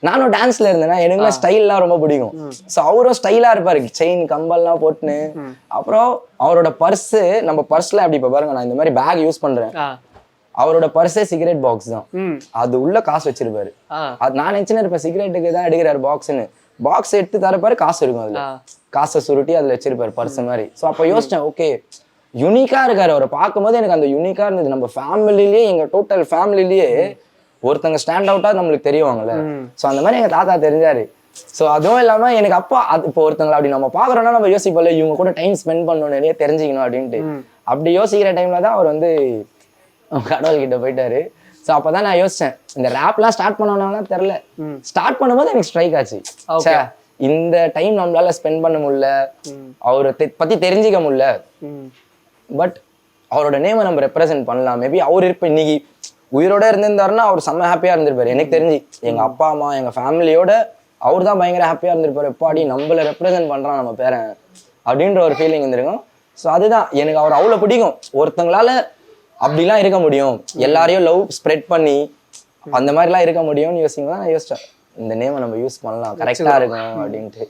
நானும் டான்ஸ்ல இருந்தேன்னா எனக்கு ஸ்டைல்லாம் ரொம்ப பிடிக்கும். ஸோ அவரும் ஸ்டைலா இருப்பாரு, செயின் கம்பல்லாம் போட்டுன்னு. அப்புறம் அவரோட பர்ஸு, நம்ம பர்ஸ்ல அப்படி இப்ப பாருங்க, நான் இந்த மாதிரி பேக் யூஸ் பண்றேன், அவரோட பர்ஸே சிகரெட் பாக்ஸ் தான். அது உள்ள காசு வச்சிருப்பாரு. அது நான் நினைச்சுன்னு இருப்பேன் சிகரெட்டுக்கு தான் எடுக்கிறாரு பாக்ஸ்ன்னு. பாக்ஸ் எடுத்து தரப்பாரு, காசு இருக்கும் அதுல, காசை சுருட்டி அதுல வச்சிருப்பாரு பர்ஸ் மாதிரி. ஸோ அப்போ யோசிச்சேன், ஓகே யூனிக்கா இருக்காரு. அவரை பார்க்கும்போது எனக்கு அந்த யூனிக்கா இருந்தது. நம்ம ஃபேமிலிலேயே, எங்க டோட்டல் ஃபேமிலிலேயே ஒருத்தங்க ஸ்டாண்ட் அவுட்டா நம்மளுக்கு தெரியுவாங்கல்ல. ஸோ அந்த மாதிரி எங்க தாத்தா தெரிஞ்சாரு. ஸோ அதுவும் இல்லாம எனக்கு அப்பா அது இப்போ ஒருத்தங்களை அப்படி நம்ம பாக்குறோம்னா நம்ம யோசிப்போம்ல, இவங்க கூட டைம் ஸ்பெண்ட் பண்ணணும், நிறைய தெரிஞ்சுக்கணும் அப்படின்ட்டு. அப்படி யோசிக்கிற டைம்ல தான் அவர் வந்து கடவுள்கிட்ட போயிட்டாரு. ஸோ அப்பதான் நான் யோசிச்சேன், இந்த ரேப்லாம் ஸ்டார்ட் பண்ணோம்னா தெரியல, ஸ்டார்ட் பண்ணும்போது எனக்கு ஸ்ட்ரைக் ஆச்சு, இந்த டைம் நம்மளால ஸ்பெண்ட் பண்ண முடியல, அவரை பத்தி தெரிஞ்சிக்க முடியல, பட் அவரோட நேமை நம்ம ரெப்ரசென்ட் பண்ணலாம். மேபி அவர் இப்ப இன்னைக்கு உயிரோட இருந்திருந்தாருன்னா அவர் செம்ம ஹாப்பியா இருந்திருப்பாரு. எனக்கு தெரிஞ்சு எங்க அப்பா அம்மா எங்க ஃபேமிலியோட அவர் தான் பயங்கர ஹாப்பியா இருந்திருப்பாரு. எப்பாடி நம்மள ரெப்ரசென்ட் பண்றான் நம்ம பேரன் அப்படின்ற ஒரு ஃபீலிங் இருந்திருக்கும். ஸோ அதுதான் எனக்கு அவர் அவ்வளோ பிடிக்கும். ஒருத்தங்களால அப்படிலாம் இருக்க முடியும், எல்லாரையும் லவ் ஸ்ப்ரெட் பண்ணி அந்த மாதிரிலாம் இருக்க முடியும்னு யோசிக்கும் தான் நான் யோசிச்சேன், இந்த நேமை நம்ம யூஸ் பண்ணலாம், கரெக்டா இருக்கும் அப்படின்ட்டு.